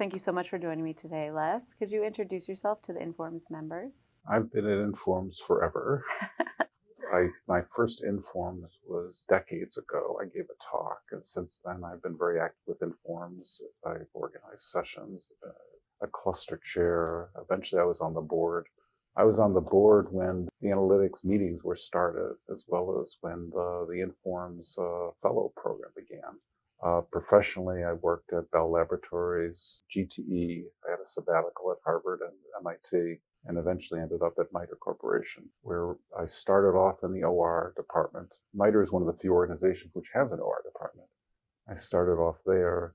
thank you so much for joining me today, Les. Could you introduce yourself to the Informs members? I've been at Informs forever. My first Informs was decades ago. I gave a talk, and since then I've been very active with Informs. I've organized sessions, a cluster chair. Eventually I was on the board. I was on the board when the analytics meetings were started, as well as when the Informs fellow program began. Professionally, I worked at Bell Laboratories, GTE. I had a sabbatical at Harvard and MIT, and eventually ended up at MITRE Corporation, where I started off in the OR department. MITRE is one of the few organizations which has an OR department. I started off there,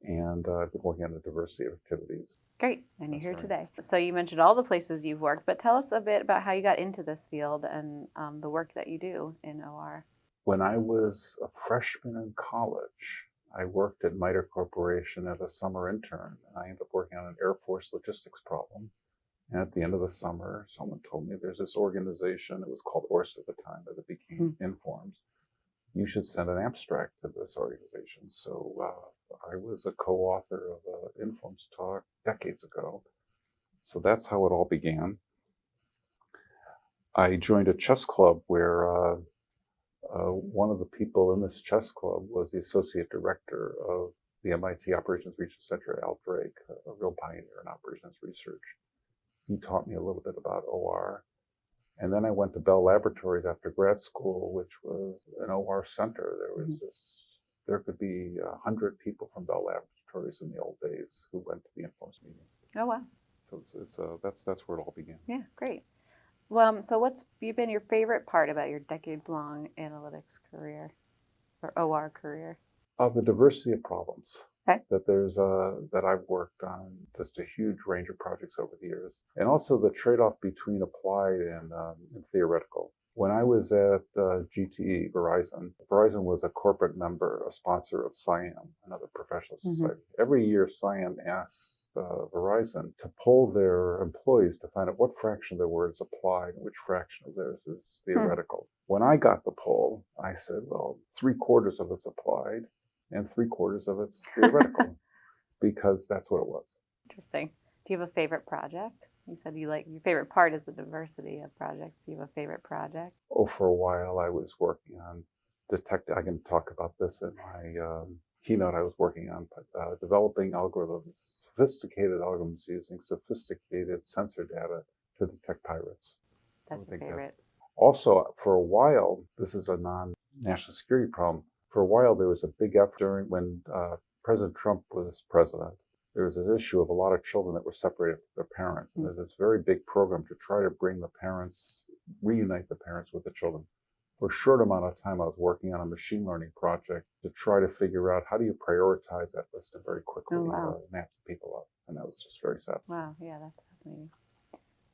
and I've been working on the diversity of activities. Great, and you're here today. So you mentioned all the places you've worked, but tell us a bit about how you got into this field and the work that you do in OR. When I was a freshman in college, I worked at MITRE Corporation as a summer intern, and I ended up working on an Air Force logistics problem. And at the end of the summer, someone told me there's this organization, it was called ORS at the time, but it became Informs. You should send an abstract to this organization. So I was a co-author of an Informs talk decades ago. So that's how it all began. I joined a chess club where one of the people in this chess club was the associate director of the MIT Operations Research Center, Al Drake, a real pioneer in operations research. He taught me a little bit about OR. And then I went to Bell Laboratories after grad school, which was an OR center. There could be 100 people from Bell Laboratories in the old days who went to the Informs meetings. Oh, wow. So that's where it all began. Yeah, great. Well, so what's been your favorite part about your decades-long analytics career or OR career? The diversity of problems. Okay. That I've worked on just a huge range of projects over the years, and also the trade-off between applied and theoretical. When I was at GTE, Verizon was a corporate member, a sponsor of SIAM, another professional society. Every year, SIAM asks Verizon to poll their employees to find out what fraction of their work is applied and which fraction of theirs is theoretical. When I got the poll, I said, well, 3/4 of it's applied and 3/4 of it's theoretical, because that's what it was. Interesting. Do you have a favorite project? You said your favorite part is the diversity of projects. Do you have a favorite project? Oh, for a while I was working on I can talk about this in my keynote I was working on, but developing algorithms, sophisticated algorithms using sophisticated sensor data to detect pirates. That's your favorite. Also, for a while, this is a non-national security problem. For a while, there was a big effort during when President Trump was president. There was this issue of a lot of children that were separated from their parents. And there's this very big program to try to reunite the parents with the children. For a short amount of time, I was working on a machine learning project to try to figure out how do you prioritize that list and very quickly match people up. And that was just very sad. Wow, yeah, that's fascinating.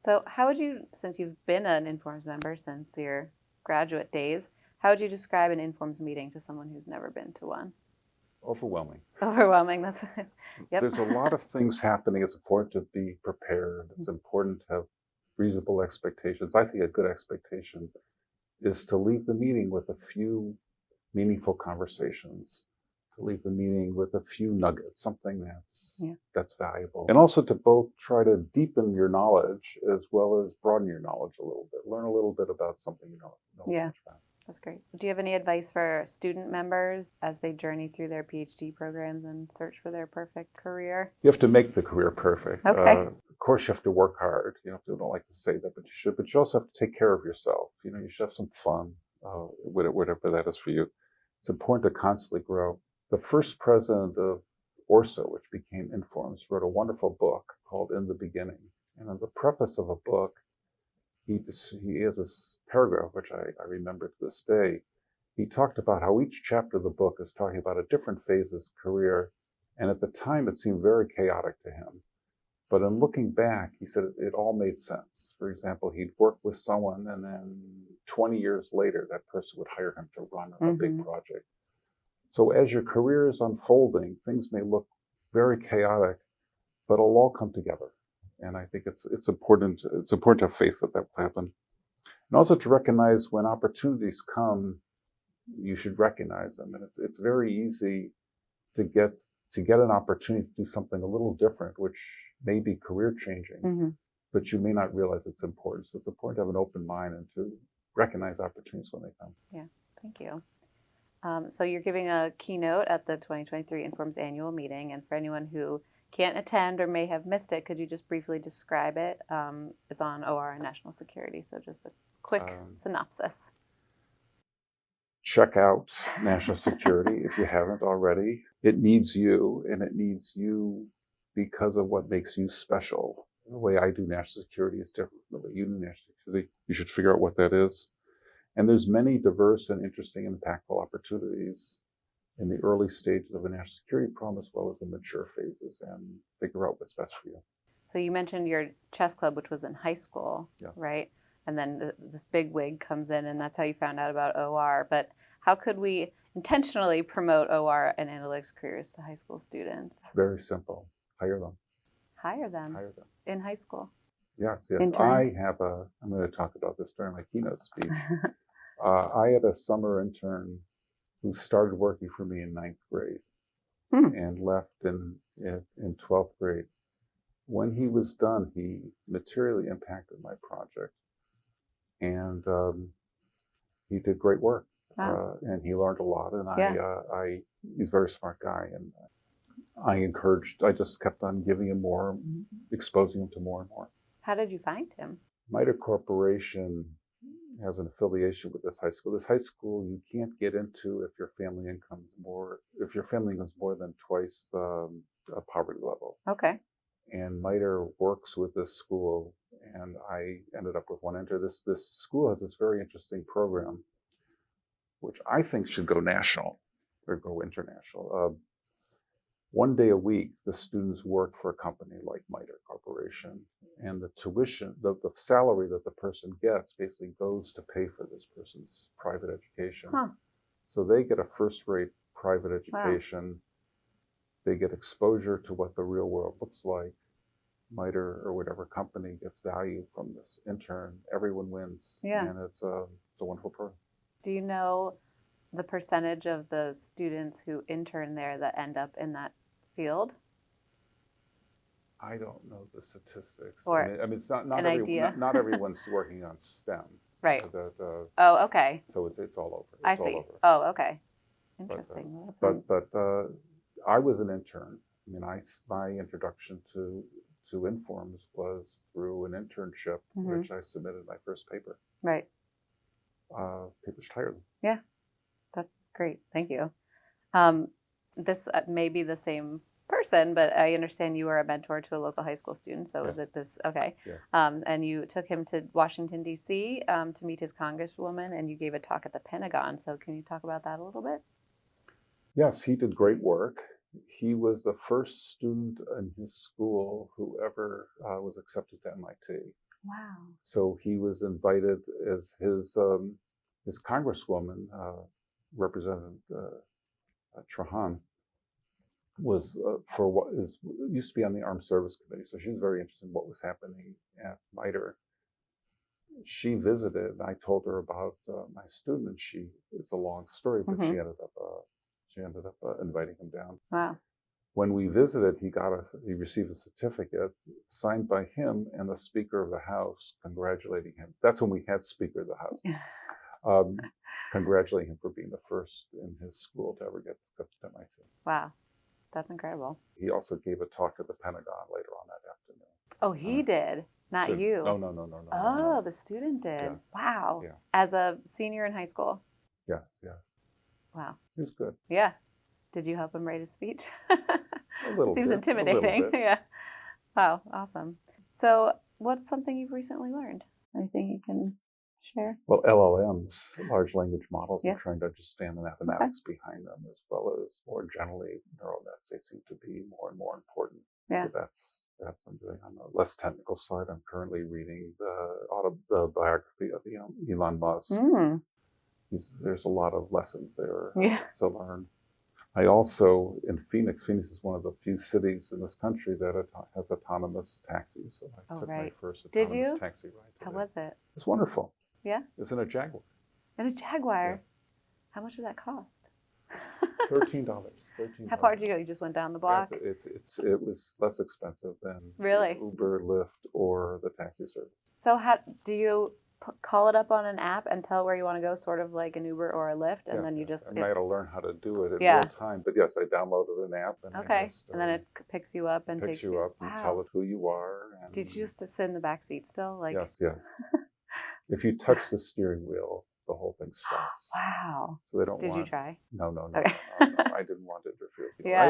So how would you, since you've been an Informs member since your graduate days, how would you describe an Informs meeting to someone who's never been to one? Overwhelming. Overwhelming, that's yep. There's a lot of things happening. It's important to be prepared. It's important to have reasonable expectations. I think a good expectation is to leave the meeting with a few meaningful conversations, to leave the meeting with a few nuggets, something that's valuable. And also to both try to deepen your knowledge as well as broaden your knowledge a little bit. Learn a little bit about something you know much about. That's great. Do you have any advice for student members as they journey through their PhD programs and search for their perfect career? You have to make the career perfect. Okay. Of course, you have to work hard. You don't like to say that, but you should. But you also have to take care of yourself. You should have some fun, whatever that is for you. It's important to constantly grow. The first president of ORSA, which became Informs, wrote a wonderful book called In the Beginning. And in the preface of a book, he has this paragraph, which I remember to this day. He talked about how each chapter of the book is talking about a different phase of his career. And at the time, it seemed very chaotic to him. But in looking back, he said it all made sense. For example, he'd work with someone, and then 20 years later, that person would hire him to run a big project. So as your career is unfolding, things may look very chaotic, but it'll all come together. And I think it's important to have faith that will happen. And also to recognize when opportunities come, you should recognize them. And it's very easy to get to get an opportunity to do something a little different, which may be career changing, Mm-hmm. but you may not realize it's important. So it's important to have an open mind and to recognize opportunities when they come. Yeah, thank you. So you're giving a keynote at the 2023 Informs annual meeting, and for anyone who can't attend or may have missed it, could you just briefly describe it? It's on OR and national security, so just a quick synopsis. Check out national security if you haven't already. It needs you, and it needs you because of what makes you special. The way I do national security is different from the way you do national security. You should figure out what that is. And there's many diverse and interesting and impactful opportunities in the early stages of a national security problem as well as the mature phases, and figure out what's best for you. So you mentioned your chess club, which was in high school, Yes. right? And then this big wig comes in, and that's how you found out about OR. But how could we intentionally promote OR and analytics careers to high school students? Very simple. Hire them. Hire them Hire them. in high school. Yes. Interns? I'm going to talk about this during my keynote speech. I had a summer intern who started working for me in 9th grade and left in 12th grade. When he was done, he materially impacted my project, and he did great work. Wow. And he learned a lot, and Yeah. he's a very smart guy, and I just kept on giving him more, exposing him to more and more. How did you find him? MITRE Corporation has an affiliation with this high school. This high school you can't get into if your family income is more than twice the poverty level. Okay. And MITRE works with this school, and I ended up with one intern. This school has this very interesting program, which I think should go national or go international. One day a week, the students work for a company like MITRE Corporation, and the tuition, the salary that the person gets basically goes to pay for this person's private education. Huh. So they get a first-rate private education. Wow. They get exposure to what the real world looks like. MITRE or whatever company gets value from this intern. Everyone wins. Yeah. And it's a wonderful program. Do you know the percentage of the students who intern there that end up in that field? I don't know the statistics. Or I mean it's not idea? not everyone's working on STEM. Right. Oh, okay. So it's all over. I see. Oh, okay. Interesting. But I was an intern. I mean, my introduction to Informs was through an internship, which I submitted my first paper. Right. Papers hired them. Yeah, that's great. Thank you. This may be the same person, but I understand you were a mentor to a local high school student. So Yes. is it this? Okay. Yeah. And you took him to Washington, D.C. To meet his congresswoman, and you gave a talk at the Pentagon. So can you talk about that a little bit? Yes, he did great work. He was the first student in his school who ever was accepted to MIT. Wow. So he was invited as his congresswoman, Representative Trahan, was for what used to be on the Armed Service Committee. So she was very interested in what was happening at MITRE. She visited, and I told her about my student, and it's a long story, but she ended up inviting him down. Wow. When we visited, he received a certificate signed by him and the Speaker of the House congratulating him. That's when we had Speaker of the House. Congratulating him for being the first in his school to ever get accepted to MIT. Wow. That's incredible. He also gave a talk at the Pentagon later on that afternoon. Oh, he did? Not you? No. Oh, the student did. Yeah. Wow. Yeah. As a senior in high school? Yeah. Wow. He was good. Yeah. Did you help him write his speech? A little Seems bit. intimidating. A little bit. Yeah. Wow. Awesome. So what's something you've recently learned? Anything you can share? Well, LLMs, large language models, Yeah. I'm trying to understand the mathematics behind them, as well as more generally neural nets. They seem to be more and more important. Yeah. So that's I'm doing. On the less technical side, I'm currently reading the biography of Elon Musk. There's a lot of lessons there to learn. I also, in Phoenix is one of the few cities in this country that has autonomous taxis. So I took my first autonomous taxi ride today. How was it? It's wonderful. Yeah? It's in a Jaguar. In a Jaguar? Yeah. How much did that cost? $13. How far did you go? You just went down the block? Yes, it was less expensive than Really? Uber, Lyft, or the taxi service. So how do you call it up on an app and tell where you want to go, sort of like an Uber or a Lyft, and then you just... I had to learn how to do it in Yeah. real time. But yes, I downloaded an app. And Okay. I just, And then it picks you up and takes you up and Wow. tell it who you are. And Did you just sit in the back seat still? Like... Yes. If you touch the steering wheel, the whole thing stops. Wow. So they don't Did want... you try? No. Okay. I didn't want to interfere with people. Yeah. I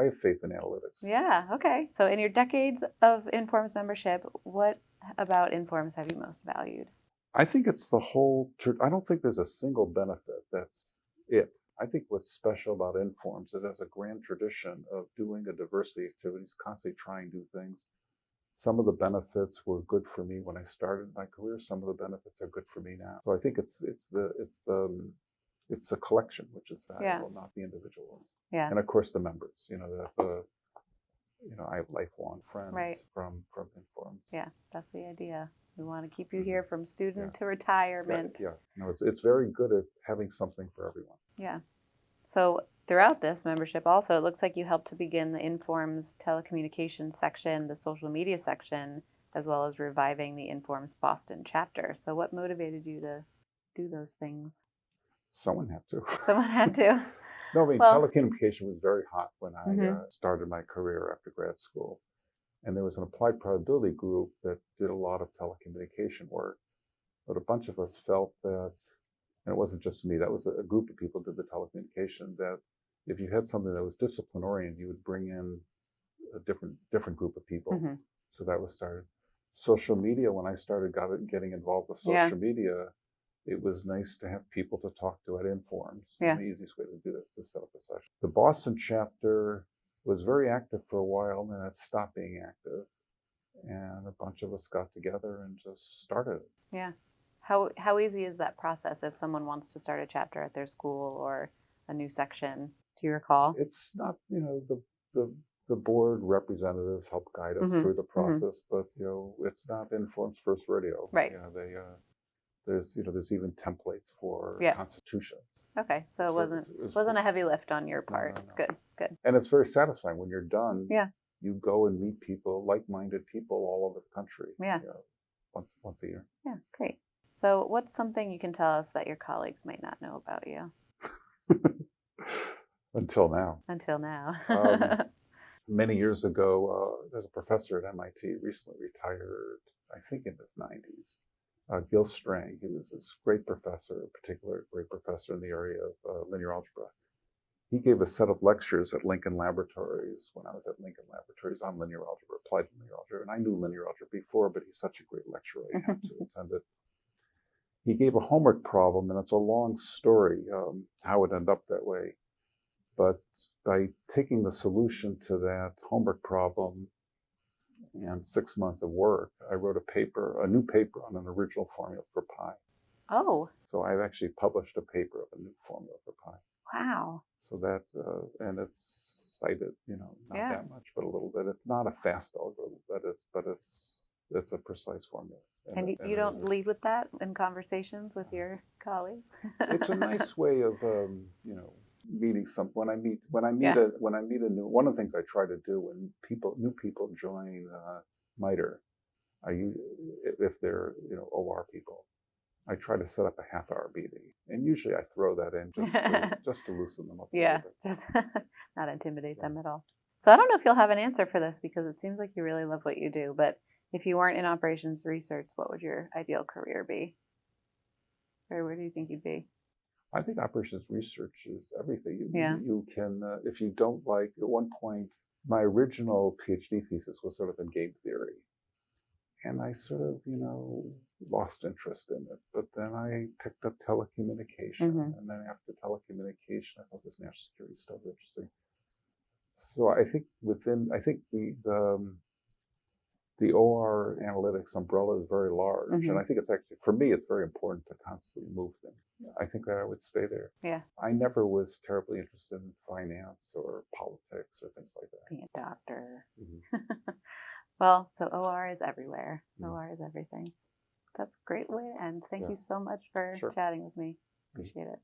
have faith in analytics. Yeah, okay. So in your decades of Informs membership, what about Informs have you most valued? I think it's the whole... I don't think there's a single benefit. That's it. I think what's special about Informs is it has a grand tradition of doing a diversity of activities, constantly trying new things. Some of the benefits were good for me when I started my career. Some of the benefits are good for me now. So I think it's a collection, which is valuable, not the individuals. Yeah. And of course the members. I have lifelong friends from Informs. Yeah, that's the idea. We want to keep you here from student to retirement. Yeah. No, it's very good at having something for everyone. Yeah. So throughout this membership also, it looks like you helped to begin the Informs telecommunications section, the social media section, as well as reviving the Informs Boston chapter. So what motivated you to do those things? Someone had to. Someone had to. No, I mean, telecommunication was very hot when I started my career after grad school. And there was an applied probability group that did a lot of telecommunication work. But a bunch of us felt that, and it wasn't just me, that was a group of people did the telecommunication, that if you had something that was discipline oriented, you would bring in a different group of people. So that was started. Social media, when I started getting involved with social media, it was nice to have people to talk to at Informs. And the easiest way to do that is to set up a session. The Boston chapter was very active for a while, and then it stopped being active. And a bunch of us got together and just started it. Yeah. How easy is that process if someone wants to start a chapter at their school or a new section? Do you recall? It's not, the board representatives help guide us through the process, but it's not Informs First Radio. Right. There's even templates for constitutions. Okay, so it wasn't a heavy lift on your part. No. Good. And it's very satisfying when you're done. Yeah. You go and meet people, like-minded people all over the country. Yeah. Once a year. Yeah, great. So what's something you can tell us that your colleagues might not know about you? Until now. Many years ago, there's a professor at MIT, recently retired, I think in his 90s. Gil Strang. He was this great professor, a particular great professor in the area of linear algebra. He gave a set of lectures at Lincoln Laboratories when I was at Lincoln Laboratories on linear algebra, applied linear algebra. And I knew linear algebra before, but he's such a great lecturer, I had to attend it. He gave a homework problem, and it's a long story how it ended up that way. But by taking the solution to that homework problem and 6 months of work, I wrote a new paper on an original formula for pi. Oh. So I've actually published a paper of a new formula for pi. Wow. So that's, and it's cited, not that much, but a little bit. It's not a fast algorithm, but it's a precise formula. And you don't lead with that in conversations with your colleagues? It's a nice way of, meeting when I meet a new, one of the things I try to do when new people join MITRE, if they're OR people, I try to set up a half-hour meeting, and usually I throw that in just to loosen them up. A little bit. Just not intimidate them at all. So I don't know if you'll have an answer for this because it seems like you really love what you do, but if you weren't in operations research, what would your ideal career be? Or where do you think you'd be? I think operations research is everything. You can, if you don't like, at one point, my original PhD thesis was sort of in game theory. And I sort of, lost interest in it. But then I picked up telecommunication. And then after telecommunication, I thought this national security stuff was interesting. So I think the OR analytics umbrella is very large. And I think it's actually, for me, it's very important to constantly move things. I think that I would stay there. Yeah. I never was terribly interested in finance or politics or things like that. Being a doctor. Well, so OR is everywhere. OR is everything. That's a great way to end. Thank you so much for chatting with me. Appreciate it.